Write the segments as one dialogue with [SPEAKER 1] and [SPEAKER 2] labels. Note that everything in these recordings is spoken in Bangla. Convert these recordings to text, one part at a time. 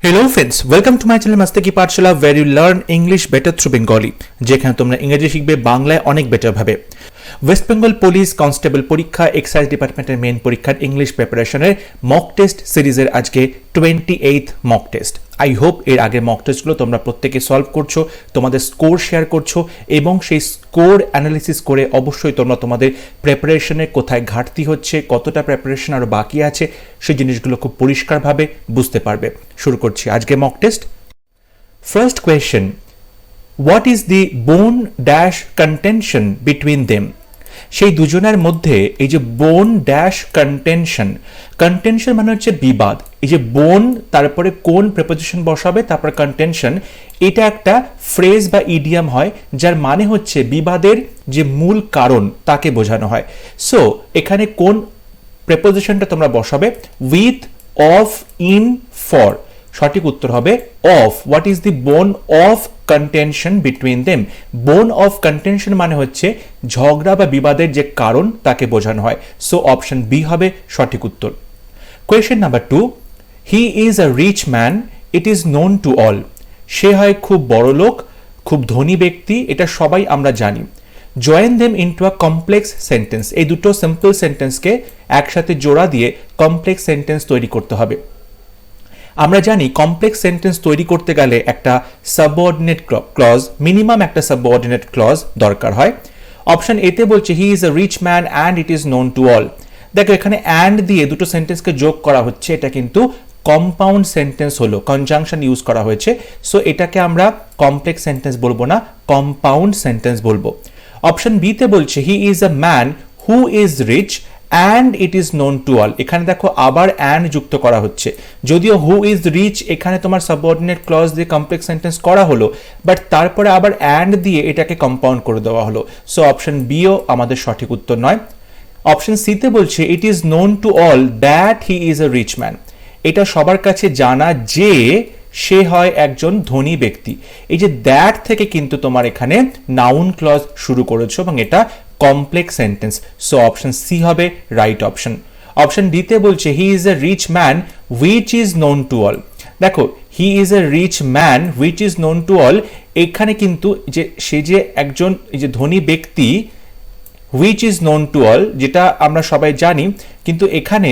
[SPEAKER 1] Hello friends, welcome to my channel Mastaki Pathshala where you learn English better through Bengali যেখানে তোমরা ইংরেজি শিখবে বাংলায় অনেক বেটার ভাবে। ওয়েস্ট বেঙ্গল পুলিশ কনস্টেবল পরীক্ষা এক্সাইজ ডিপার্টমেন্টের মেন পরীক্ষার ইংলিশ প্রিপারেশনের মক টেস্ট সিরিজের আজকে 28th mock test. I hope এর আগে মক টেস্টগুলো তোমরা প্রত্যেকে সলভ করছো, তোমাদের স্কোর শেয়ার করছো এবং সেই স্কোর অ্যানালিসিস করে অবশ্যই তোমরা তোমাদের প্রিপারেশনে কোথায় ঘাটতি হচ্ছে, কতটা প্রিপারেশন আরও বাকি আছে সেই জিনিসগুলো খুব পরিষ্কারভাবে বুঝতে পারবে। শুরু করছি আজকে mock test. First question, what is the বোন ড্যাশ কন্টেনশন বিটুইন দেম? সেই দুজনের মধ্যে এই যে বোন ড্যাশ কন্টেনশন, কন্টেনশন মানে হচ্ছে বিবাদ। এই যে বোন তারপরে কোন প্রিপোজিশন বসাবে তারপর কন্টেনশন, এটা একটা ফ্রেজ বা ইডিয়াম হয় যার মানে হচ্ছে বিবাদের যে মূল কারণ তাকে বোঝানো হয়। সো এখানে কোন প্রিপোজিশনটা তোমরা বসাবে? With, of, in, for. সঠিক উত্তর হবে অফ। হোয়াট ইজ দি বোন অফ কন্টেনশন বিটুইন দেম? বোন অফ কন্টেনশন মানে হচ্ছে ঝগড়া বা বিবাদের যে কারণ তাকে বোঝানো হয়। সো অপশন বি হবে সঠিক উত্তর। Question number 2, he is a rich man, it is known to all. সে হয় খুব বড় লোক, খুব ধনী ব্যক্তি, এটা সবাই আমরা জানি। Join them into a complex sentence. এই দুটো সিম্পল সেন্টেন্সকে একসাথে জোড়া দিয়ে কমপ্লেক্স সেন্টেন্স তৈরি করতে হবে। আমরা জানি কমপ্লেক্স সেন্টেন্স তৈরি করতে গেলে একটা সাবঅর্ডিনেট ক্লজ, মিনিমাম একটা সাবঅর্ডিনেট ক্লজ দরকার হয়। অপশন এতে বলছে he is a rich man and it is known to all. দেখো এখানে অ্যান্ড দিয়ে দুটো সেন্টেন্সকে যোগ করা হচ্ছে, এটা কিন্তু কম্পাউন্ড সেন্টেন্স হলো, কনজাংশন ইউজ করা হয়েছে। সো এটাকে আমরা কমপ্লেক্স সেন্টেন্স বলবো না, কম্পাউন্ড সেন্টেন্স বলবো। অপশন বি তে বলছে he is a man who is rich and it is known to all। এখানে দেখো আবার and যুক্ত করা হচ্ছে, যদিও who is rich এখানে তোমার সাবঅর্ডিনেট ক্লজ দিয়ে কমপ্লেক্স সেন্টেন্স করা হলো, বাট তারপরে আবার and দিয়ে এটাকে কম্পাউন্ড করে দেওয়া হলো। সো অপশন বিও আমাদের সঠিক উত্তর নয়। অপশন সি তে বলছে it is known to all that he is a rich man. এটা সবার কাছে জানা যে সে হয় একজন ধনী ব্যক্তি। এই যে দ্যাট থেকে কিন্তু তোমার এখানে নাউন ক্লজ শুরু করেছো এবং এটা complex sentence. So option C হবে রাইট অপশন। অপশন ডি তে বলছে he is a rich man which is known to all. দেখো he is a rich man which is known to all, এখানে কিন্তু যে সে যে একজন এই যে ধনী ব্যক্তি which is known to all যেটা আমরা সবাই জানি, কিন্তু এখানে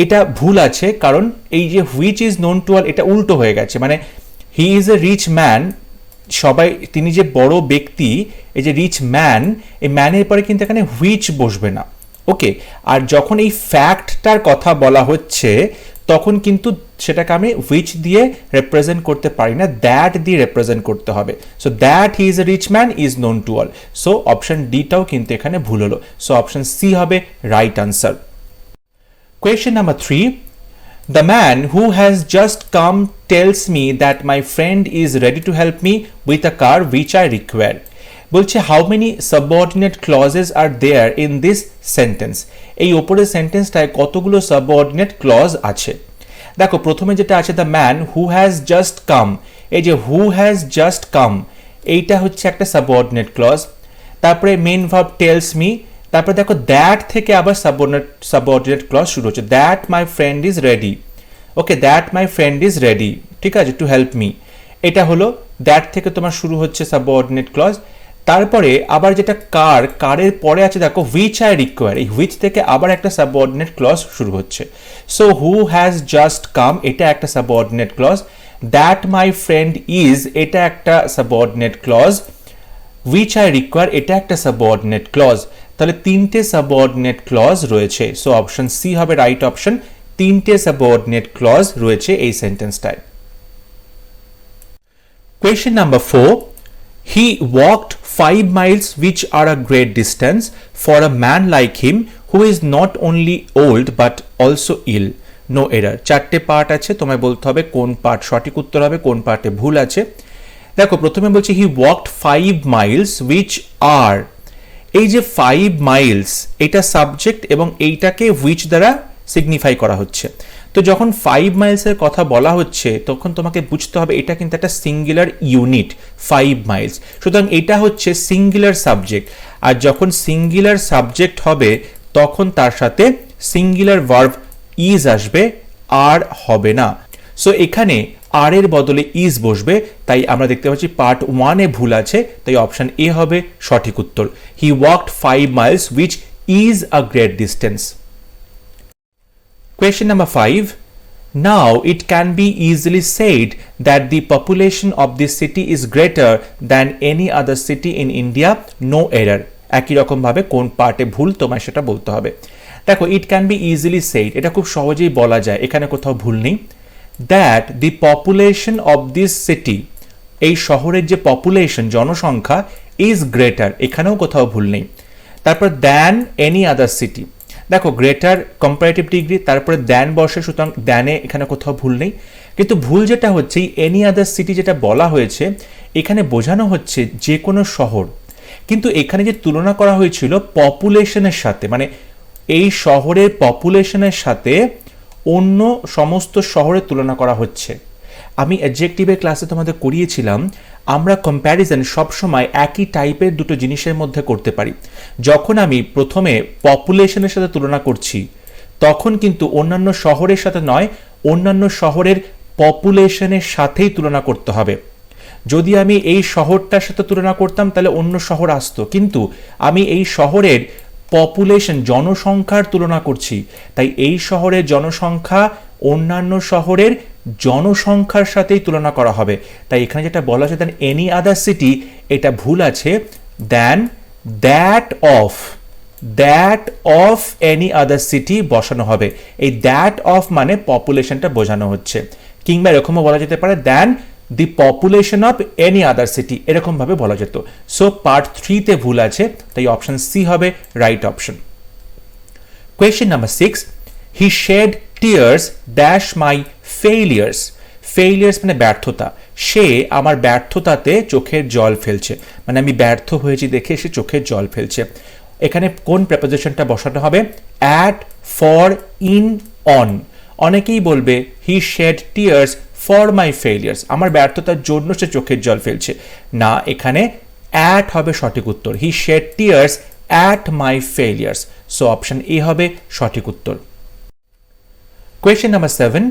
[SPEAKER 1] এটা ভুল আছে, কারণ এই যে which is known to all এটা উল্টো হয়ে গেছে। মানে he is a rich man, সবাই তিনি যে বড় ব্যক্তি, এই যে রিচ ম্যান, এই ম্যানের পরে কিন্তু এখানে হুইচ বসবে না। ওকে, আর যখন এই ফ্যাক্টটার কথা বলা হচ্ছে তখন কিন্তু সেটাকে আমি হুইচ দিয়ে রিপ্রেজেন্ট করতে পারি না, দ্যাট দিয়ে রিপ্রেজেন্ট করতে হবে। So that he is a rich man is known to all. So option ডিটাও কিন্তু এখানে ভুল হলো। সো অপশন সি হবে right answer. Question number 3, the man who has just come tells me that my friend is ready to help me with a car which I require। বলছে how many subordinate clauses are there in this sentence? এই উপরের সেন্টেন্সটায় কতগুলো সাবঅর্ডিনেট ক্লজ আছে? দেখো প্রথমে যেটা আছে the man who has just come, এই যে who has just come এইটা হচ্ছে একটা সাবঅর্ডিনেট ক্লজ। তারপরে মেইন ভার্ব tells me, তারপর দেখো দ্যাট থেকে আবার সাবঅর্ডিনেট ক্লজ শুরু হচ্ছে, that my friend is ready. Okay, that my friend is ready, ঠিক আছে, টু হেল্প মি। এটা হলো দ্যাট থেকে তোমার শুরু হচ্ছে সাবঅর্ডিনেট ক্লজ। তারপরে আবার যেটা কারের পরে আছে দেখো হুইচ আই রিকোয়ার, এই হুইচ থেকে আবার একটা সাবঅর্ডিনেট ক্লজ শুরু হচ্ছে। So who has just come এটা একটা subordinate clause, that my friend is এটা একটা subordinate clause, which I require এটা একটা সাবঅর্ডিনেট ক্লজ। তাহলে তিনটে সাবঅর্ডিনেট ক্লজ রয়েছে। সো অপশন সি হবে রাইট অপশন। তিনটে সাবঅর্ডিনেট ক্লজ রয়েছে এই সেন্টেন্সটায়। Question number 4, he walked 5 miles which are a great distance for a man like him who is not only old but also ill। No error. চারটে পার্ট আছে, তোমায় বলতে হবে কোন পার্ট সঠিক উত্তর হবে, কোন পার্টে ভুল আছে। দেখো প্রথমে বলছে হি ওয়াকড 5 miles which are, এই যে 5 miles এটা সাবজেক্ট এবং এইটাকে হুইচ দ্বারা সিগনিফাই করা হচ্ছে। তো যখন 5 মাইলসের কথা বলা হচ্ছে তখন তোমাকে বুঝতে হবে এটা কিন্তু একটা সিঙ্গুলার ইউনিট 5 মাইলস, সুতরাং এটা হচ্ছে সিঙ্গুলার সাবজেক্ট। আর যখন সিঙ্গুলার সাবজেক্ট হবে তখন তার সাথে সিঙ্গুলার ভার্ব ইজ আসবে, আর হবে না। সো এখানে আর এর বদলে ইজ বসবে, তাই আমরা দেখতে পাচ্ছি পার্ট 1 এ ভুল আছে, তাই অপশন এ হবে সঠিক উত্তর। হি walked 5 miles which is a great distance. Question number 5. Now it can be easily said that the population of this city is greater than any other city in India. No error. একই রকম ভাবে কোন পার্টে ভুল তোমায় সেটা বলতে হবে। দেখো, it can be easily said, এটা খুব সহজেই বলা যায়, এখানে কোথাও ভুল নেই। That the population of this city, এই শহরের যে পপুলেশন জনসংখ্যা, ইজ গ্রেটার, এখানেও কোথাও ভুল নেই। তারপর দ্যান এনি আদার সিটি, দেখো গ্রেটার কম্পারেটিভ ডিগ্রি, তারপরে দ্যান বসে, সুতরাং দ্যানে এখানে কোথাও ভুল নেই। কিন্তু ভুল যেটা হচ্ছে এনি আদার সিটি যেটা বলা হয়েছে, এখানে বোঝানো হচ্ছে যে কোনো শহর, কিন্তু এখানে যে তুলনা করা হয়েছিল পপুলেশনের সাথে, মানে এই শহরের পপুলেশনের সাথে অন্য সমস্ত শহরের তুলনা করা হচ্ছে। আমি অ্যাডজেক্টিভের ক্লাসে তোমাদের করিয়েছিলাম, আমরা কম্প্যারিজন সবসময় একই টাইপের দুটো জিনিসের মধ্যে করতে পারি। যখন আমি প্রথমে পপুলেশনের সাথে তুলনা করছি, তখন কিন্তু অন্যান্য শহরের সাথে নয়, অন্যান্য শহরের পপুলেশনের সাথেই তুলনা করতে হবে। যদি আমি এই শহরটার সাথে তুলনা করতাম তাহলে অন্য শহর আসতো, কিন্তু আমি এই শহরের পপুলেশন জনসংখ্যার তুলনা করছি, তাই এই শহরের জনসংখ্যা অন্যান্য শহরের জনসংখ্যার সাথেই তুলনা করা হবে। তাই এখানে যেটা বলা আছে দেন এনি আদার সিটি, এটা ভুল আছে। Then that of any other city বসানো হবে। এই দ্যাট অফ মানে পপুলেশনটা বোঝানো হচ্ছে, কিংবা এরকমও বলা যেতে পারে then the population of any other city, এরকম ভাবে বলা যেত। সো পার্ট 3 তে ভুল আছে, তাই অপশন সি হবে right option. Question number 6. He shed tears dash my failures. Failures মানে ব্যর্থতা, সে আমার ব্যর্থতাতে চোখের জল ফেলছে, মানে আমি ব্যর্থ হয়েছি দেখে সে চোখের জল ফেলছে। এখানে কোন প্রেপোজিশনটা বসানো হবে? At, for, in, on. অনেকেই বলবে he shed tears for my failures, আমার ব্যর্থতার জন্য সে চোখের জল ফেলছে। না, এখানে অ্যাট হবে সঠিক উত্তর। He shed tears at my failures. So option A হবে সঠিক উত্তর। Question number 7.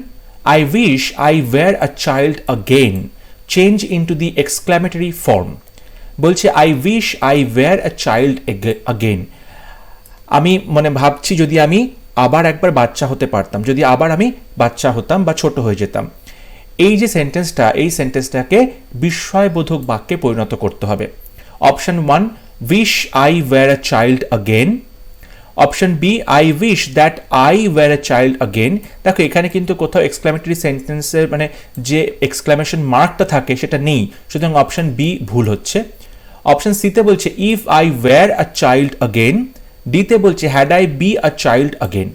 [SPEAKER 1] I wish I were a child again. Change into the exclamatory form. বলছে I wish I were a child again. আমি মনে ভাবছি যদি আমি আবার একবার বাচ্চা হতে পারতাম, যদি আবার আমি বাচ্চা হতাম বা ছোট হয়ে যেতাম। এই যে সেন্টেন্সটা, এই সেন্টেন্সটাকে বিস্ময়বোধক বাক্যে পরিণত করতে হবে। Option 1, wish I were a child again. Option B, I wish that I were a child again. দেখো এখানে কিন্তু কোথাও এক্সক্লামেটরি সেন্টেন্সের মানে যে এক্সক্লামেশন মার্কটা থাকে সেটা নেই, সুতরাং অপশন বি ভুল হচ্ছে। অপশন সিতে বলছে if I were a child again. ডিতে বলছে had I be a child again.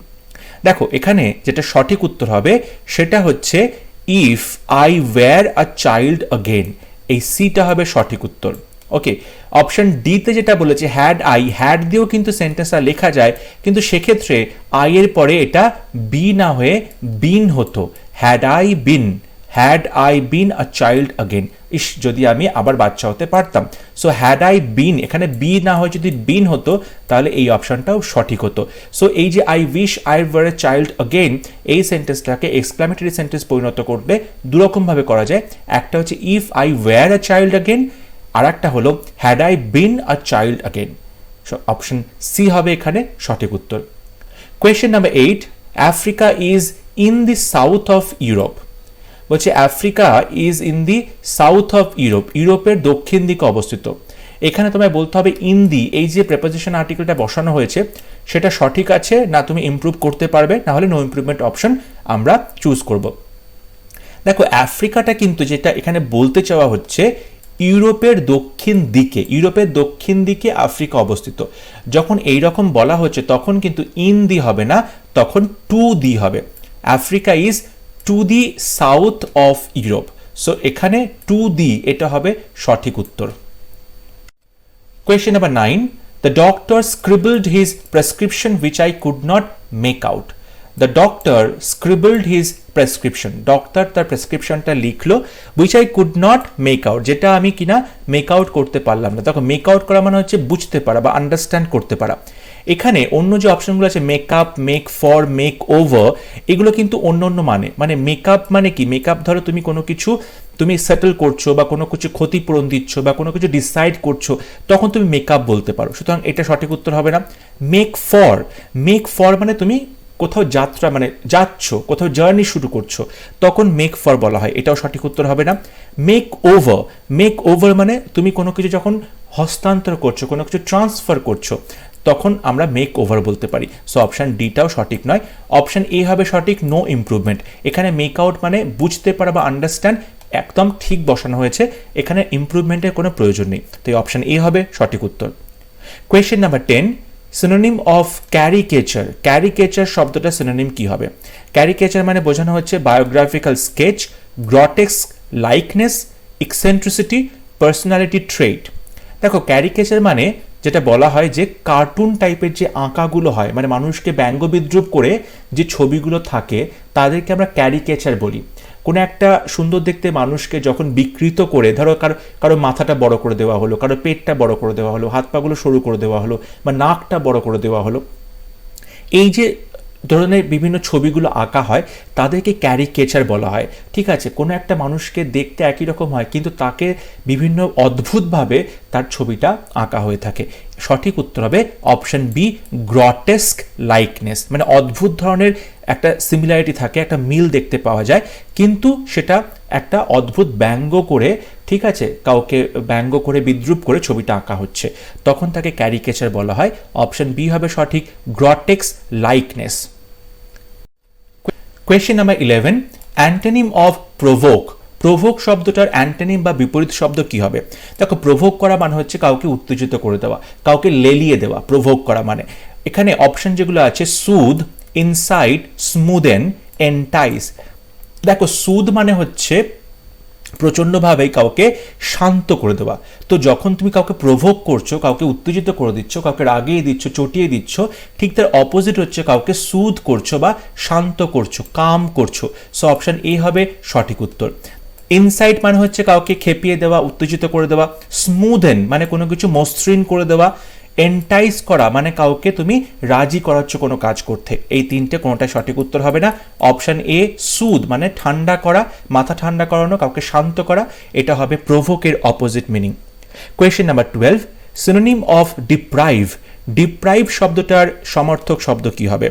[SPEAKER 1] দেখো এখানে যেটা সঠিক উত্তর হবে সেটা হচ্ছে if I were a child again, এই সিটা হবে সঠিক উত্তর। ওকে, অপশন ডিতে যেটা বলেছে হ্যাড আই, হ্যাড দিয়েও কিন্তু সেন্টেন্সটা লেখা যায়, কিন্তু সেক্ষেত্রে আই এর পরে এটা বি না হয়ে বিন হতো। Had I been a child again. ইস, যদি আমি আবার বাচ্চা হতে পারতাম। সো হ্যাড আই বিন, এখানে বি না হয়ে যদি বিন হতো তাহলে এই অপশনটাও সঠিক হতো। সো এই যে I wish I were a child again, এই সেন্টেন্সটাকে এক্সক্লামেটরি সেন্টেন্স পরিণত করলে দুরকমভাবে করা যায়। একটা হচ্ছে if I were a child again, আর একটা হলো had I been a child again. Option C হবে এখানে সঠিক উত্তর। Question number 8. Africa is in the south of Europe. বলছে Africa is in the south of Europe, ইউরোপের দক্ষিণ দিকে অবস্থিত। এখানে তোমায় বলতে হবে ইন দি, এই যে প্রেপোজিশন আর্টিকেলটা বসানো হয়েছে সেটা সঠিক আছে না তুমি ইমপ্রুভ করতে পারবে, না হলে নো ইমপ্রুভমেন্ট অপশন আমরা চুজ করব। দেখো আফ্রিকাটা কিন্তু যেটা এখানে বলতে চাওয়া হচ্ছে ইউরোপের দক্ষিণ দিকে, ইউরোপের দক্ষিণ দিকে আফ্রিকা অবস্থিত। যখন এই রকম বলা হচ্ছে তখন কিন্তু ইন দি হবে না, তখন টু দি হবে। Africa is to the south of Europe. So এখানে টু দি এটা হবে সঠিক উত্তর। Question number 9. The doctor scribbled his prescription which I could not make out. The doctor scribbled his prescription. Doctor তার প্রেসক্রিপশনটা লিখলো which I could not make out, যেটা আমি কিনা মেক আউট করতে পারলাম না। দেখো মেক আউট করা মানে হচ্ছে বুঝতে পারা বা আন্ডারস্ট্যান্ড করতে পারা। এখানে অন্য যে অপশনগুলো আছে makeup, make for, make over, এগুলো কিন্তু অন্য অন্য মানে মেকআপ মানে কি, মেকআপ ধরো তুমি কোনো কিছু তুমি সেটেল করছো বা কোনো কিছু ক্ষতিপূরণ দিচ্ছ বা কোনো কিছু ডিসাইড করছো, তখন তুমি মেকআপ বলতে পারো। সুতরাং এটা সঠিক উত্তর হবে না। মেক ফর মানে তুমি কোথাও যাত্রা মানে যাচ্ছ, কোথাও জার্নি শুরু করছো, তখন মেক ফর বলা হয়, এটাও সঠিক উত্তর হবে না। মেক ওভার মানে তুমি কোনো কিছু যখন হস্তান্তর করছো, কোনো কিছু ট্রান্সফার করছো, তখন আমরা মেক ওভার বলতে পারি। সো অপশান ডিটাও সঠিক নয়। অপশান এ হবে সঠিক, নো ইমপ্রুভমেন্ট। এখানে মেক আউট মানে বুঝতে পারা বা আন্ডারস্ট্যান্ড, একদম ঠিক বসানো হয়েছে, এখানে ইমপ্রুভমেন্টের কোনো প্রয়োজন নেই। তো এই অপশান এ হবে সঠিক উত্তর। Question number 10, synonym of caricature. Caricature শব্দটা সিনোনিম কি হবে? ক্যারিকেচার মানে বোঝানো হচ্ছে biographical sketch, grotesque likeness, eccentricity, personality trait. দেখো ক্যারিকেচার মানে যেটা বলা হয় যে কার্টুন টাইপের যে আঁকাগুলো হয়, মানে মানুষকে ব্যঙ্গ বিদ্রুপ করে যে ছবিগুলো থাকে, তাদেরকে আমরা ক্যারিকেচার বলি। কোনো একটা সুন্দর দেখতে মানুষকে যখন বিকৃত করে, ধরো কারো মাথাটা বড় করে দেওয়া হলো, কারো পেটটা বড় করে দেওয়া হলো, হাত পাগুলো সরু করে দেওয়া হলো, বা নাকটা বড় করে দেওয়া হলো, এই যে ধরনের বিভিন্ন ছবিগুলো আঁকা হয় তাদেরকে ক্যারিকেচার বলা হয়। ঠিক আছে, কোনো একটা মানুষকে দেখতে একই রকম হয় কিন্তু তাকে বিভিন্ন অদ্ভুতভাবে তার ছবিটা আঁকা হয়ে থাকে। সঠিক উত্তর হবে অপশন বি, গ্রটেস্ক লাইকনেস, মানে অদ্ভুত ধরনের একটা সিমিলারিটি থাকে, একটা মিল দেখতে পাওয়া যায়, কিন্তু সেটা একটা অদ্ভুত ব্যঙ্গ করে, ঠিক আছে, কাউকে ব্যঙ্গ করে বিদ্রুপ করে ছবিটা আঁকা হচ্ছে, তখন তাকে ক্যারিকেচার বলা হয়। অপশন বি হবে সঠিক, grotesque likeness. Question number 11, antonym of provoke. Provoke শব্দটার অ্যান্টোনিম বা বিপরীত শব্দ কি হবে? দেখো প্রভোক করা মানে হচ্ছে কাউকে উত্তেজিত করে দেওয়া, কাউকে লেলিয়ে দেওয়া, প্রভোক করা মানে। এখানে অপশন যেগুলো আছে সুদ, ইনসাইট, স্মুদেন, এন্টাইস। দেখো সুদ মানে হচ্ছে প্রচণ্ডভাবে কাউকে শান্ত করে দেওয়া। তো যখন তুমি কাউকে প্রভোক করছো, কাউকে উত্তেজিত করে দিচ্ছ, কাউকে রাগিয়ে দিচ্ছ, চটিয়ে দিচ্ছ, ঠিক তার অপোজিট হচ্ছে কাউকে সুদ করছো বা শান্ত করছো, কাম করছো। সো অপশন এ হবে সঠিক উত্তর। ইনসাইট মানে হচ্ছে কাউকে খেপিয়ে দেওয়া, উত্তেজিত করে দেওয়া। স্মুদেন মানে কোনো কিছু মসৃণ করে দেওয়া। এন্টাইস করা মানে কাউকে তুমি রাজি করাচ্ছ কোনো কাজ করতে। এই তিনটে কোনোটাই সঠিক উত্তর হবে না। অপশন এ সুদ মানে ঠান্ডা করা, মাথা ঠান্ডা করানো, কাউকে শান্ত করা, এটা হবে প্রভোকের opposite meaning. Question number 12, synonym of deprive. Deprive শব্দটার সমর্থক শব্দ কি হবে?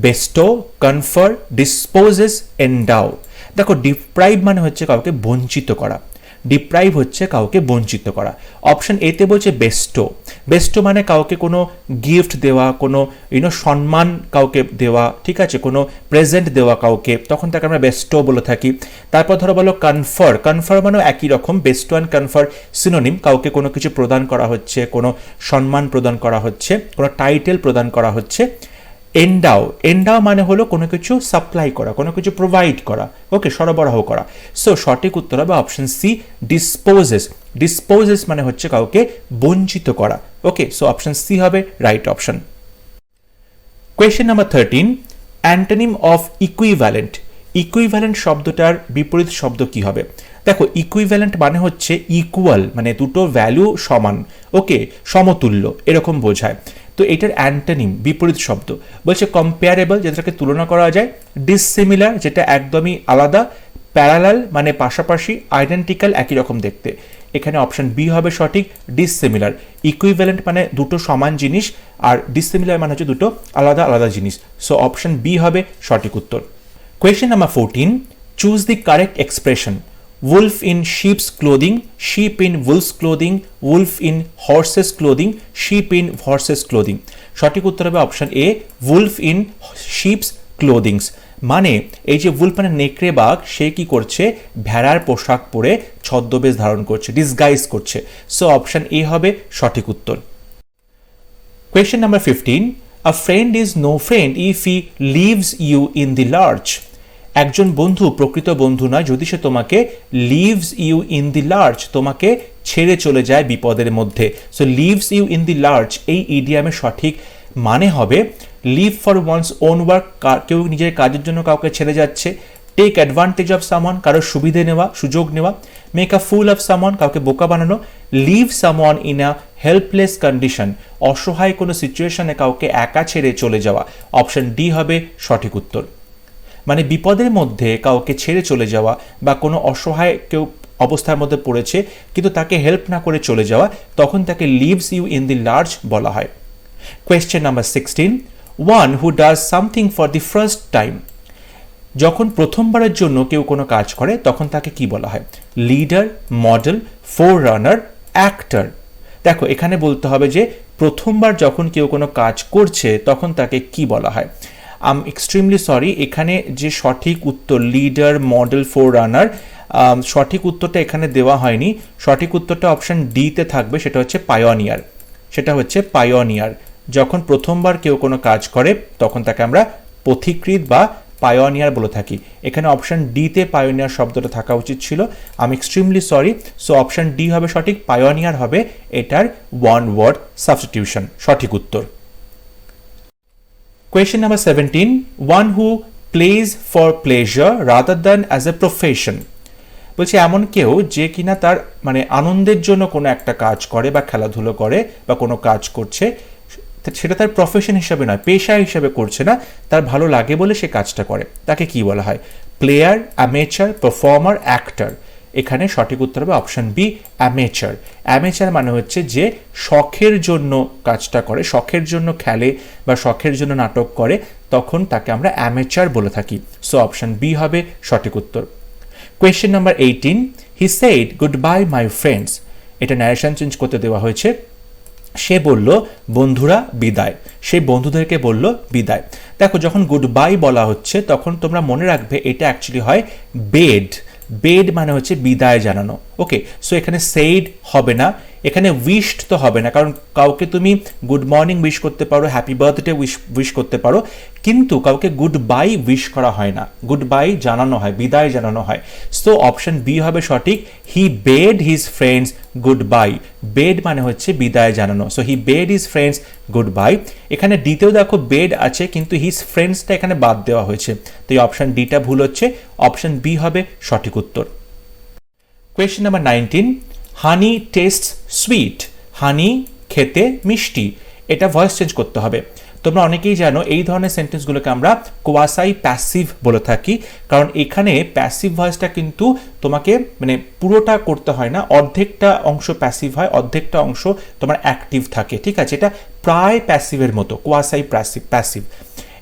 [SPEAKER 1] Bestow, confer, dispossess, endow. দেখো ডিপ্রাইভ মানে হচ্ছে কাউকে বঞ্চিত করা, ডিপ্রাইভ হচ্ছে কাউকে বঞ্চিত করা। অপশন এতে বলছে বেস্টো। বেস্টো মানে কাউকে কোনো গিফট দেওয়া, কোনো সম্মান কাউকে দেওয়া, ঠিক আছে, কোনো প্রেজেন্ট দেওয়া কাউকে, তখন তাকে আমরা বেস্টো বলে থাকি। তারপর ধরো বলো কনফার। কনফার মানেও একই রকম, বেস্টো অ্যান্ড কনফার সিনোনিম, কাউকে কোনো কিছু প্রদান করা হচ্ছে, কোনো সম্মান প্রদান করা হচ্ছে, কোনো টাইটেল প্রদান করা হচ্ছে। এন্ডাও, এন্ডাও মানে হলো কোনো কিছু সাপ্লাই করা, কোনো কিছু প্রোভাইড করা, ওকে, সরবরাহ করা। সো সঠিক উত্তর হবে অপশন সি, ডিসপোজেস। ডিসপোজেস মানে হচ্ছে কাউকে বঞ্চিত করা, ওকে। সো অপশন সি হবে right option. Question number 13, antonym of equivalent. Equivalent শব্দটার বিপরীত শব্দ কি হবে? দেখো ইকুইভ্যালেন্ট মানে হচ্ছে ইকুয়াল, মানে দুটো ভ্যালু সমান, ওকে, সমতুল্য, এরকম বোঝায়। তো এটার অ্যান্টোনিম বিপরীত শব্দ বলছে কম্পেয়ারেবল, যেটাকে তুলনা করা যায়, ডিসসিমিলার যেটা একদমই আলাদা, প্যারালাল মানে পাশাপাশি, আইডেন্টিক্যাল একই রকম দেখতে। এখানে অপশন বি হবে সঠিক, ডিসসিমিলার। ইকুইভ্যালেন্ট মানে দুটো সমান জিনিস, আর ডিসসিমিলার মানে হচ্ছে দুটো আলাদা আলাদা জিনিস। সো অপশন বি হবে সঠিক উত্তর। Question number 14, choose the correct expression. Wolf in sheep's clothing, sheep in wolf's clothing, wolf in horse's clothing, sheep in horse's clothing. সঠিক উত্তর হবে option A, wolf in sheep's clothing। মানে এই যে wolf মানে নেকড়ে বাঘ, সে কি করছে? ভেড়ার পোশাক পরে ছদ্মবেশ ধারণ করছে, ডিসগাইজ করছে। সো অপশন এ হবে সঠিক উত্তর। Question number 15, a friend is no friend if he leaves you in the lurch. একজন বন্ধু প্রকৃত বন্ধু নয় যদি সে তোমাকে leaves you in the lurch, তোমাকে ছেড়ে চলে যায় বিপদের মধ্যে। So leaves you in the lurch এই ইডিয়ামের সঠিক মানে হবে live for one's own work, কেউ নিজের কাজের জন্য কাউকে ছেড়ে যাচ্ছে। টেক অ্যাডভান্টেজ অফ সামওয়ান, কারোর সুবিধে নেওয়া, সুযোগ নেওয়া। Make a fool of someone, কাউকে বোকা বানানো। Leave someone in a helpless condition, অসহায় কোনো সিচুয়েশনে কাউকে একা ছেড়ে চলে যাওয়া, অপশন ডি হবে সঠিক উত্তর। মানে বিপদের মধ্যে কাউকে ছেড়ে চলে যাওয়া বা কোনো অসহায় কেউ অবস্থার মধ্যে পড়েছে কিন্তু তাকে হেল্প না করে চলে যাওয়া, তখন তাকে leaves you in the large বলা হয়। Question number 16, one who does something for the first time, যখন প্রথমবারের জন্য কেউ কোনো কাজ করে তখন তাকে কি বলা হয়? লিডার, মডেল, ফোর রানার, অ্যাক্টর। দেখো এখানে বলতে হবে যে প্রথমবার যখন কেউ কোনো কাজ করছে তখন তাকে কি বলা হয়। আই এম এক্সট্রিমলি সরি, এখানে যে সঠিক উত্তর লিডার, মডেল, ফোর রানার, সঠিক উত্তরটা এখানে দেওয়া হয়নি। সঠিক উত্তরটা অপশন ডিতে থাকবে, সেটা হচ্ছে পায়োনিয়ার। সেটা হচ্ছে পায়োনিয়ার। যখন প্রথমবার কেউ কোনো কাজ করে তখন তাকে আমরা পথিকৃৎ বা পায়োনিয়ার বলে থাকি। এখানে অপশন ডিতে পায়োনিয়ার শব্দটা থাকা উচিত ছিল। I am extremely sorry. So option D হবে সঠিক, পায়োনিয়ার হবে এটার ওয়ান ওয়ার্ড সাবস্টিটিউশন, সঠিক উত্তর। Question number 17, one who plays for pleasure rather than as a profession, বলছে এমন কেউ যে কিনা তার মানে আনন্দের জন্য কোনো একটা কাজ করে বা খেলাধুলো করে বা কোনো কাজ করছে, সেটা তার প্রফেশন হিসাবে নয়, পেশা হিসাবে করছে না, তার ভালো লাগে বলে সে কাজটা করে, তাকে কি বলা হয়? Player, amateur, performer, actor. এখানে সঠিক উত্তর হবে অপশন বি, অ্যামেচার। অ্যামেচার মানে হচ্ছে যে শখের জন্য কাজটা করে, শখের জন্য খেলে বা শখের জন্য নাটক করে, তখন তাকে আমরা অ্যামেচার বলে থাকি। সো অপশন বি হবে সঠিক উত্তর। Question number 18, he said goodbye my friends, এটা ন্যারেশন চেঞ্জ করতে দেওয়া হয়েছে। সে বলল বন্ধুরা বিদায়, সে বন্ধুদেরকে বলল বিদায়। দেখো যখন গুড বাই বলা হচ্ছে তখন তোমরা মনে রাখবে এটা অ্যাকচুয়ালি হয় বেড। বেড মানে হচ্ছে বিদায় জানানো। ওকে, সো এখানে সেইড হবে না, এখানে উইশড তো হবে না, কারণ কাউকে তুমি গুড মর্নিং উইশ করতে পারো, হ্যাপি বার্থডে উইশ করতে পারো, কিন্তু কাউকে গুড বাই উইশ করা হয় না, গুড বাই জানানো হয়, বিদায় জানানো হয়। সো অপশন বি হবে সঠিক, he bade his friends good bye. Bade মানে হচ্ছে বিদায় জানানো, so he bade his friends good bye. এখানে ডিতেও দেখো বেড আছে কিন্তু হিজ ফ্রেন্ডসটা এখানে বাদ দেওয়া হয়েছে, তো এই অপশন ডিটা ভুল হচ্ছে, অপশন বি হবে সঠিক উত্তর। Question number 19, honey taste sweet, honey খেতে মিষ্টি, এটা ভয়েস চেঞ্জ করতে হবে। তোমরা অনেকেই জানো এই ধরনের সেন্টেন্সগুলোকে আমরা কোয়াসাই প্যাসিভ বলে থাকি, কারণ এখানে প্যাসিভ ভয়েসটা কিন্তু তোমাকে মানে পুরোটা করতে হয় না, অর্ধেকটা অংশ প্যাসিভ হয়, অর্ধেকটা অংশ তোমার অ্যাক্টিভ থাকে, ঠিক আছে? এটা প্রায় প্যাসিভের মতো, কোয়াসাই প্যাসিভ।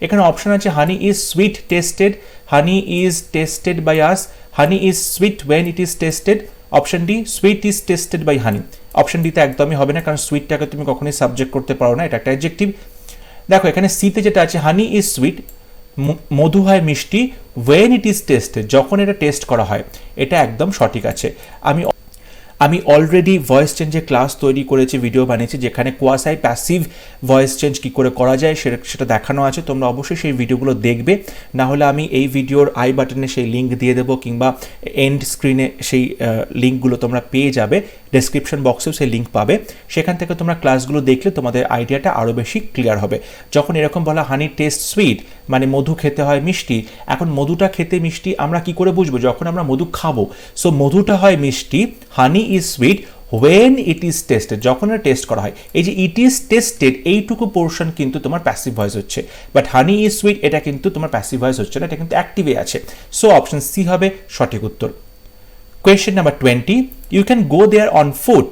[SPEAKER 1] এখানে অপশন আছে honey is sweet tasted, honey is tasted by us, honey is sweet when it is tasted. Option D, sweet is tasted by honey. Option ডিতে একদমই হবে না, কারণ সুইটটাকে তুমি কখনোই সাবজেক্ট করতে পারো না, এটা একটা অ্যাডজেক্টিভ। দেখো এখানে সিতে যেটা আছে হানি ইজ সুইট, মধু হয় মিষ্টি, ওয়েন ইট ইজ টেস্টেড, যখন এটা টেস্ট করা হয়, এটা একদম সঠিক আছে। আমি অলরেডি ভয়েস চেঞ্জের ক্লাস তৈরি করেছি, ভিডিও বানিয়েছি, যেখানে কোয়াসাই প্যাসিভ ভয়েস চেঞ্জ কী করে করা যায় সেটা দেখানো আছে, তোমরা অবশ্যই সেই ভিডিওগুলো দেখবে। না হলে আমি এই ভিডিওর আই বাটনে সেই লিঙ্ক দিয়ে দেবো, কিংবা এন্ড স্ক্রিনে সেই লিঙ্কগুলো তোমরা পেয়ে যাবে, ডেসক্রিপশন বক্সেও সেই লিঙ্ক পাবে, সেখান থেকে তোমরা ক্লাসগুলো দেখলে তোমাদের আইডিয়াটা আরও বেশি ক্লিয়ার হবে। যখন এরকম বলা হানি টেস্ট সুইট মানে মধু খেতে হয় মিষ্টি, এখন মধুটা খেতে মিষ্টি আমরা কি করে বুঝবো? যখন আমরা মধু খাবো, সো মধুটা হয় মিষ্টি, honey is sweet when it is tasted, যখন এটা টেস্ট করা হয়। এই যে ইট ইজ টেস্টেড এইটুকু পোর্শন কিন্তু তোমার প্যাসিভ ভয়েস হচ্ছে, বাট হানি ইজ সুইট এটা কিন্তু তোমার প্যাসিভ ভয়েস হচ্ছে না, এটা কিন্তু অ্যাক্টিভে আছে। সো অপশন সি হবে সঠিক উত্তর। Question number 20, you can go there on foot,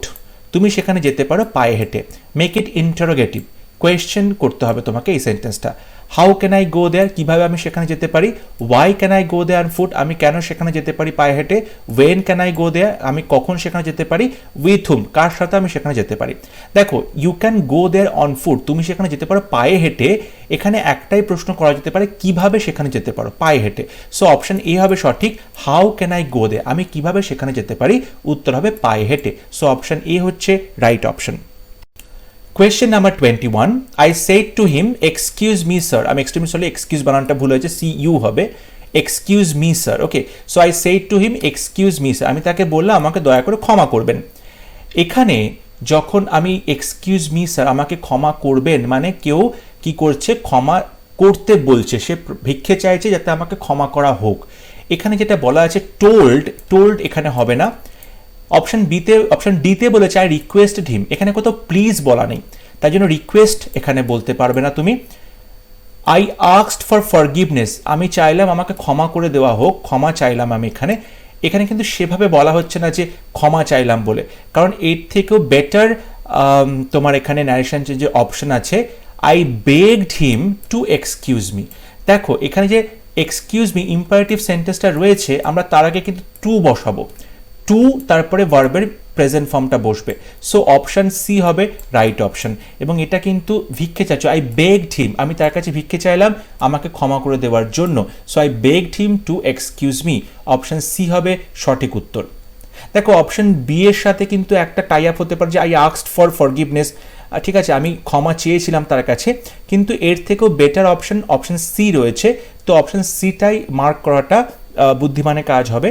[SPEAKER 1] তুমি সেখানে যেতে পারো পায়ে হেঁটে। মেক ইট ইন্টারোগেটিভ, কোয়েশ্চেন করতে হবে তোমাকে এই সেন্টেন্সটা। How can I go there, কীভাবে আমি সেখানে যেতে পারি। Why can I go there on foot, আমি কেন সেখানে যেতে পারি পায়ে হেঁটে। When can I go there, আমি কখন সেখানে যেতে পারি। উইথ হুম, কার সাথে আমি সেখানে যেতে পারি। দেখো you can go there on foot, তুমি সেখানে যেতে পারো পায়ে হেঁটে, এখানে একটাই প্রশ্ন করা যেতে পারে কিভাবে সেখানে যেতে পারো পায়ে হেঁটে। সো অপশন এ হবে সঠিক, how can I go there, আমি কিভাবে সেখানে যেতে পারি, উত্তর হবে পায়ে হেঁটে। সো অপশন এ হচ্ছে right option. Question number 21, I said to him excuse me sir, আমি এক্সট্রিমলি সরি এক্সকিউজ বানানটা ভুল হয়েছে, সি ইউ হবে, excuse me sir. Okay, so I said to him excuse me sir, আমি তাকে বললাম আমাকে দয়া করে ক্ষমা করবেন। এখানে যখন আমি এক্সকিউজ মি স্যার, আমাকে ক্ষমা করবেন, মানে কেউ কি করছে, ক্ষমা করতে বলছে, সে ভিক্ষে চাইছে যাতে আমাকে ক্ষমা করা হোক। এখানে যেটা বলা আছে টোল্ড, টোল্ড এখানে হবে না, অপশন ডিতে বলেছে আই রিকোয়েস্টেড হিম, এখানে কোথাও প্লিজ বলা নেই, তাই জন্য রিকোয়েস্ট এখানে বলতে পারবে না তুমি। আই আস্কড ফর ফরগিভনেস, আমি চাইলাম আমাকে ক্ষমা করে দেওয়া হোক, ক্ষমা চাইলাম আমি এখানে। এখানে কিন্তু সেভাবে বলা হচ্ছে না যে ক্ষমা চাইলাম বলে, কারণ এর থেকেও বেটার তোমার এখানে ন্যারেশন যে অপশন আছে, I begged him to excuse me. দেখো এখানে যে এক্সকিউজ মি ইম্পারেটিভ সেন্টেন্সটা রয়েছে, আমরা তার আগে কিন্তু টু বসাবো, টু তারপরে ভার্বের প্রেজেন্ট ফর্মটা বসবে। সো অপশন সি হবে রাইট অপশন। এবং এটা কিন্তু ভিক্ষে চাচ্ছ, আই বেগড হিম, আমি তার কাছে ভিক্ষে চাইলাম আমাকে ক্ষমা করে দেওয়ার জন্য। So I begged him to excuse me, option C হবে সঠিক উত্তর। দেখো অপশন বি এর সাথে কিন্তু একটা টাই আপ হতে পারে যে আই আস্কড ফর ফরগিভনেস, ঠিক আছে আমি ক্ষমা চেয়েছিলাম তার কাছে, কিন্তু এর থেকেও বেটার অপশন অপশন সি রয়েছে। তো অপশন সিটাই মার্ক করাটা বুদ্ধিমানের কাজ হবে।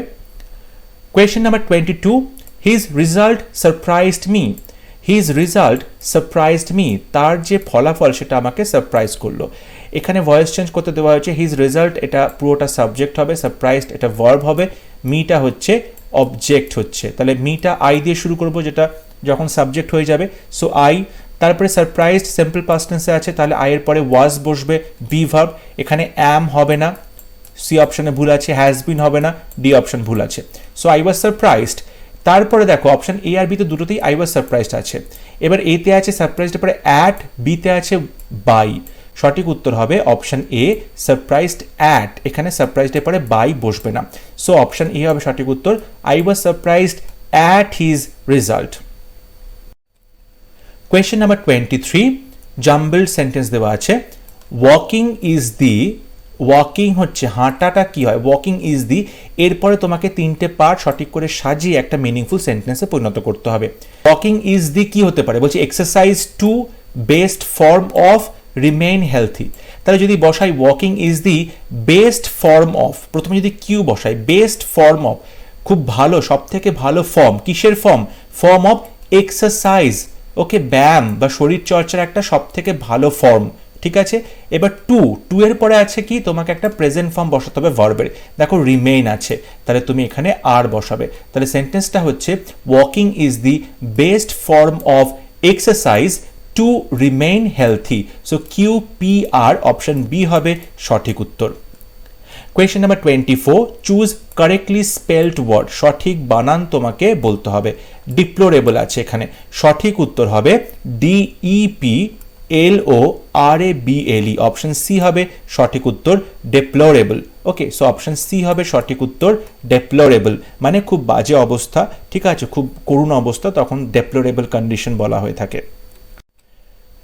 [SPEAKER 1] Question number 22, his result surprised me. His result surprised me, তার যে ফলাফল সেটা আমাকে সারপ্রাইজ করলো। এখানে ভয়েস চেঞ্জ করতে দেওয়া হয়েছে, হিজ রেজাল্ট এটা পুরোটা সাবজেক্ট হবে, সারপ্রাইজড এটা ভার্ব হবে, মিটা হচ্ছে অবজেক্ট হচ্ছে, তাহলে মিটা আই দিয়ে শুরু করব যেটা যখন সাবজেক্ট হয়ে যাবে। সো আই, তারপরে সারপ্রাইজড সিম্পল পাস্ট টেন্সে আছে, তাহলে আই এর পরে ওয়াজ বসবে, বি ভার্ব, এখানে অ্যাম হবে না, সি অপশনে ভুল আছে, হ্যাজ বিন হবে না, ডি অপশন ভুল আছে। So I was surprised. তারপরে দেখো অপশন এ আর বি তো দুটোতেই আই ওয়াজ সারপ্রাইজড আছে। এবার এতে আছে সারপ্রাইজড পরে অ্যাট, বিতে আছে বাই, সঠিক উত্তর হবে অপশন এ সারপ্রাইজড অ্যাট, এখানে সারপ্রাইজড এর পরে বাই বসবে না। সো অপশন এ হবে সঠিক উত্তর, I was surprised at his result. Question number 23, jumbled sentence দেওয়া আছে। ওয়াকিং ইজ দি, ওয়াকিং হচ্ছে হাঁটাটা কি হয়, ওয়াকিং ইজ দি, এরপরে তোমাকে তিনটে পার্ট সঠিক করে সাজিয়ে একটা মিনিংফুল সেন্টেন্সে পরিণত করতে হবে। ওয়াকিং ইজ দি কি হতে পারে, বলছি exercise to best form of remain healthy. তাহলে যদি বসাই walking is the best form of, প্রথমে যদি কিউ বসাই বেস্ট ফর্ম অফ, খুব ভালো সব থেকে ভালো ফর্ম, কিসের ফর্ম, ফর্ম অফ এক্সারসাইজ, ওকে ব্যায়াম বা শরীর চর্চার একটা সব থেকে ভালো ফর্ম, ঠিক আছে। এবার টু এর পরে আছে কি, তোমাকে একটা প্রেজেন্ট ফর্ম বসাতে হবে ভার্বের, দেখো রিমেইন আছে, তাহলে তুমি এখানে আর বসাবে। তাহলে সেন্টেন্সটা হচ্ছে walking is the best form of exercise to remain healthy. So Q P R, option B হবে সঠিক উত্তর। Question number 24, choose correctly spelled word, সঠিক বানান তোমাকে বলতে হবে। ডিপ্লোরেবল আছে এখানে, সঠিক উত্তর হবে ডিইপি LORABLE, অপশন সি হবে সঠিক উত্তর ডেপ্লোরেবল। ওকে, সো অপশন সি হবে সঠিক উত্তর ডেপ্লোরেবল, মানে খুব বাজে অবস্থা, ঠিক আছে, খুব করুণ অবস্থা, তখন ডেপ্লোরেবল কন্ডিশন বলা হয়ে থাকে।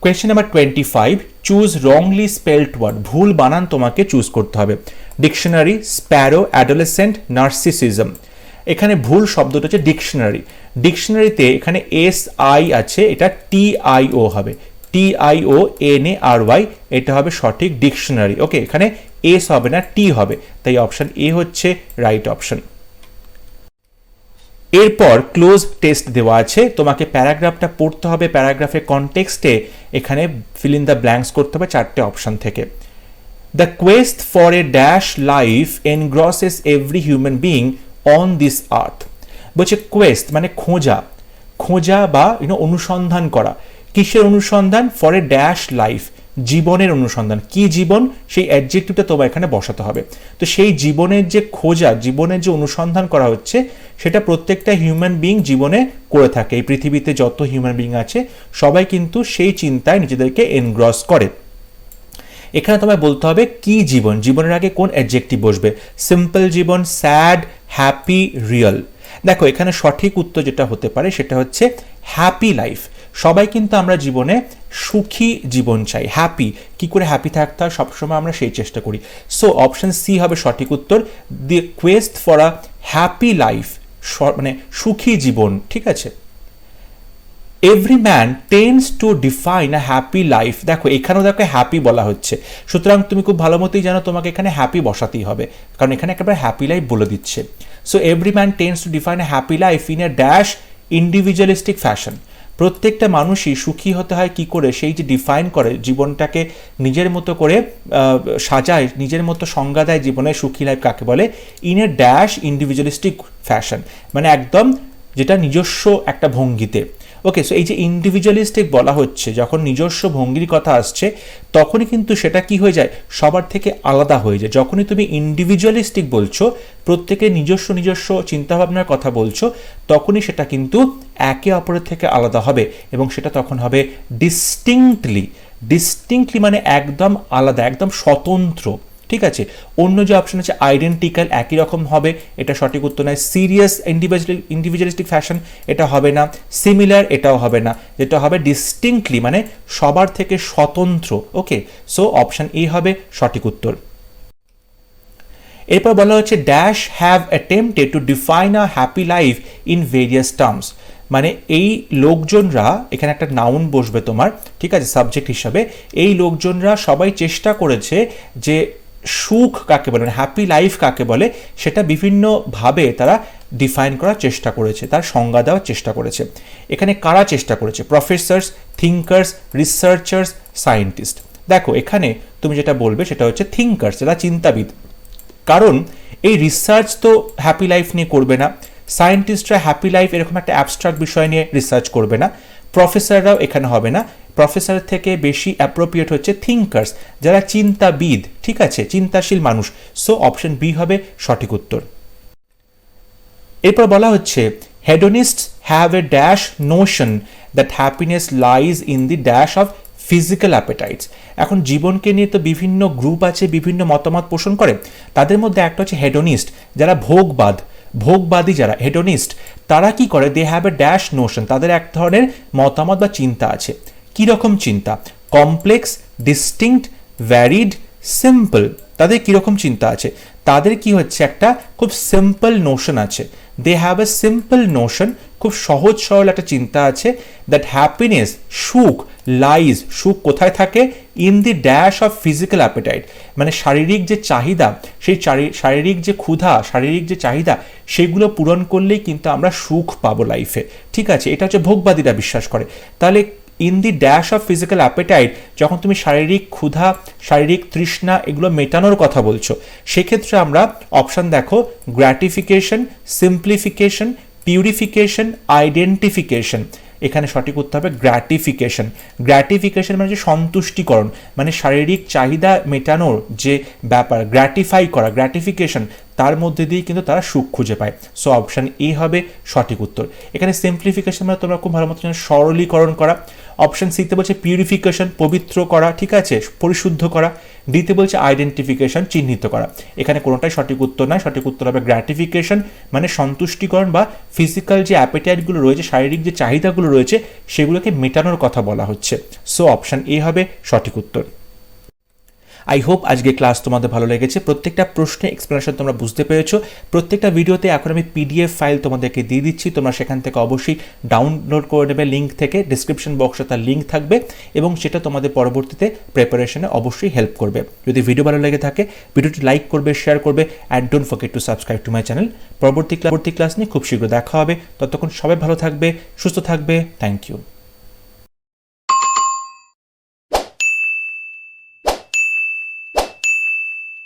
[SPEAKER 1] Question number 25, choose wrongly spelled word, ভুল বানান তোমাকে চুজ করতে হবে। Dictionary, sparrow, adolescent, narcissism. এখানে ভুল শব্দটা হচ্ছে ডিকশনারি, ডিকশনারিতে এখানে SI আছে, এটা TIO হবে, TIONARY, এটা হবে সঠিক ডিকশনারি। ওকে, এখানে এস হবে না, টি হবে, তাই অপশন এ হচ্ছে রাইট অপশন। এরপর ক্লোজ টেস্ট দেওয়া আছে, তোমাকে প্যারাগ্রাফটা পড়তে হবে, প্যারাগ্রাফের কনটেক্সটে এখানে ফিল ইন দ্য ব্ল্যাঙ্কস করতে হবে চারটে অপশন থেকে। The quest for a dash life engrosses every human being on this earth. বলছে কোয়েস্ট মানে খোঁজা, খোঁজা বা অনুসন্ধান করা, কিসের অনুসন্ধান, ফর এ ড্যাশ লাইফ, জীবনের অনুসন্ধান, কি জীবন, সেই অ্যাডজেক্টিভটা তোমার এখানে বসাতে হবে। তো সেই জীবনের যে খোঁজা, জীবনের যে অনুসন্ধান করা হচ্ছে, সেটা প্রত্যেকটা হিউম্যান বিইং জীবনে করে থাকে। এই পৃথিবীতে যত হিউম্যান বিইং আছে সবাই কিন্তু সেই চিন্তায় নিজেদেরকে এনগ্রস করে। এখানে তোমায় বলতে হবে কি জীবন, জীবনের আগে কোন অ্যাডজেক্টিভ বসবে, সিম্পল জীবন, স্যাড, হ্যাপি, রিয়েল। দেখো এখানে সঠিক উত্তর যেটা হতে পারে সেটা হচ্ছে হ্যাপি লাইফ। সবাই কিন্তু আমরা জীবনে সুখী জীবন চাই, হ্যাপি, কি করে হ্যাপি থাকতে হয় সবসময় আমরা সেই চেষ্টা করি। সো অপশন সি হবে সঠিক উত্তর, the quest for a happy life, মানে সুখী জীবন, ঠিক আছে। Every man tends to define a happy life, দেখো এখানেও দেখো হ্যাপি বলা হচ্ছে, সুতরাং তুমি খুব ভালো মতোই জানো তোমাকে এখানে হ্যাপি বসাতেই হবে, কারণ এখানে একেবারে হ্যাপি লাইফ বলে দিচ্ছে। So every man tends to define a happy life in a dash individualistic fashion. প্রত্যেকটা মানুষই সুখী হতে হয় কি করে, সেই যে ডিফাইন করে জীবনটাকে নিজের মতো করে সাজায়, নিজের মতো সংজ্ঞা দেয় জীবনের সুখী লাইফ কাকে বলে, in a dash individualistic fashion, মানে একদম যেটা নিজস্ব একটা ভঙ্গিতে। ওকে, সো এই যে ইন্ডিভিজুয়ালিস্টিক বলা হচ্ছে, যখন নিজস্ব ভঙ্গির কথা আসছে তখনই কিন্তু সেটা কি হয়ে যায়, সবার থেকে আলাদা হয়ে যায়। যখনই তুমি ইন্ডিভিজুয়ালিস্টিক বলছো, প্রত্যেকের নিজস্ব নিজস্ব চিন্তাভাবনার কথা বলছো, তখনই সেটা কিন্তু একে অপরের থেকে আলাদা হবে এবং সেটা তখন হবে ডিস্টিংক্টলি মানে একদম আলাদা, একদম স্বতন্ত্র। ঠিক আছে, অন্য যে অপশন আছে আইডেন্টিক্যাল, একই রকম হবে, এটা সঠিক উত্তর নয়। সিরিয়াস ইন্ডিভিজুয়ালিস্টিক ফ্যাশন, এটা হবে না। সিমিলার, এটাও হবে না। যেটা হবে ডিস্টিংক্টলি মানে সবার থেকে স্বতন্ত্র। ওকে, সো অপশন এ হবে সঠিক উত্তর। এরপর বলা হচ্ছে dash have attempted to define a happy life in various terms. মানে এই লোকজনরা, এখানে একটা নাউন বসবে তোমার, ঠিক আছে, সাবজেক্ট হিসাবে। এই লোকজনরা সবাই চেষ্টা করেছে যে সুখ কাকে বলে, মানে হ্যাপি লাইফ কাকে বলে, সেটা বিভিন্নভাবে তারা ডিফাইন করার চেষ্টা করেছে, তার সংজ্ঞা দেওয়ার চেষ্টা করেছে। এখানে কারা চেষ্টা করেছে? Professor's, thinkers, researchers, scientist. দেখো এখানে তুমি যেটা বলবে সেটা হচ্ছে থিঙ্কার্স, যারা চিন্তাবিদ। কারণ এই রিসার্চ তো হ্যাপি লাইফ নিয়ে করবে না, সায়েন্টিস্টরা হ্যাপি লাইফ এরকম একটা অ্যাবস্ট্রাক্ট বিষয় নিয়ে রিসার্চ করবে না, প্রফেসররাও এখানে হবে না। প্রফেসরের থেকে বেশি অ্যাপ্রোপ্রিয়েট হচ্ছে থিঙ্কার্স, যারা চিন্তাবিদ, ঠিক আছে, চিন্তাশীল মানুষ। সো অপশন বি হবে সঠিক উত্তর। এরপর বলা হচ্ছে hedonists have a dash notion that happiness lies in the dash of physical appetites. এখন জীবনকে নিয়ে তো বিভিন্ন গ্রুপ আছে, বিভিন্ন মতামত পোষণ করে। তাদের মধ্যে একটা হচ্ছে হেডোনিস্ট, যারা ভোগবাদী যারা হেডোনিস্ট, তারা কি করে, they have a dash notion, তাদের এক ধরনের মতামত বা চিন্তা আছে। কি রকম চিন্তা? Complex, distinct, varied, simple. তাদের কীরকম চিন্তা আছে? তাদের কি হচ্ছে, একটা খুব সিম্পল নোশন আছে। They have a simple notion, খুব সহজ সরল একটা চিন্তা আছে, দ্যাট হ্যাপিনেস, সুখ, লাইজ, সুখ কোথায় থাকে, in the dash of physical appetite, মানে শারীরিক যে চাহিদা, সেই শারীরিক যে ক্ষুধা, শারীরিক যে চাহিদা, সেগুলো পূরণ করলেই কিন্তু আমরা সুখ পাবো লাইফে। ঠিক আছে, এটা হচ্ছে ভোগবাদীরা বিশ্বাস করে। তাহলে in the dash of physical appetite, যখন তুমি শারীরিক ক্ষুধা, শারীরিক তৃষ্ণা এগুলো মেটানোর কথা বলছো, সেক্ষেত্রে আমরা অপশান দেখো, গ্র্যাটিফিকেশন, সিম্পলিফিকেশন, পিউরিফিকেশন, আইডেন্টিফিকেশন। এখানে সঠিক উত্তর হবে গ্র্যাটিফিকেশন। গ্র্যাটিফিকেশন মানে যে সন্তুষ্টিকরণ, মানে শারীরিক চাহিদা মেটানোর যে ব্যাপার, গ্র্যাটিফাই করা, গ্র্যাটিফিকেশন, তার মধ্যে দিয়ে কিন্তু তারা সুখ খুঁজে পায়। সো অপশান এ হবে সঠিক উত্তর। এখানে সিম্পলিফিকেশন মানে তোমরা খুব ভালো মতো সরলীকরণ করা। অপশান সিতে বলছে পিউরিফিকেশন, পবিত্র করা, ঠিক আছে, পরিশুদ্ধ করা। ডিতে বলছে আইডেন্টিফিকেশন, চিহ্নিত করা। এখানে কোনোটাই সঠিক উত্তর নয়, সঠিক উত্তর হবে গ্র্যাটিফিকেশন, মানে সন্তুষ্টিকরণ বা ফিজিক্যাল যে অ্যাপেটাইটগুলো রয়েছে, শারীরিক যে চাহিদাগুলো রয়েছে, সেগুলোকে মেটানোর কথা বলা হচ্ছে। সো অপশান এ হবে সঠিক উত্তর। আই হোপ আজকে ক্লাস তোমাদের ভালো লেগেছে। প্রত্যেকটা প্রশ্নের এক্সপ্লেনেশন তোমরা বুঝতে পেরেছো। প্রত্যেকটা ভিডিওতে এখন আমি পিডিএফ ফাইল তোমাদেরকে দিয়ে দিচ্ছি, তোমরা সেখান থেকে অবশ্যই ডাউনলোড করে নেবে লিঙ্ক থেকে। ডিসক্রিপশন বক্সে তার লিঙ্ক থাকবে এবং সেটা তোমাদের পরবর্তীতে প্রিপারেশনে অবশ্যই হেল্প করবে। যদি ভিডিও ভালো লেগে থাকে ভিডিওটি লাইক করবে, শেয়ার করবে, and don't forget to subscribe to my channel. পরবর্তী ক্লাস নিয়ে খুব শীঘ্র দেখা হবে। ততক্ষণ সবাই ভালো থাকবে, সুস্থ থাকবে। Thank you.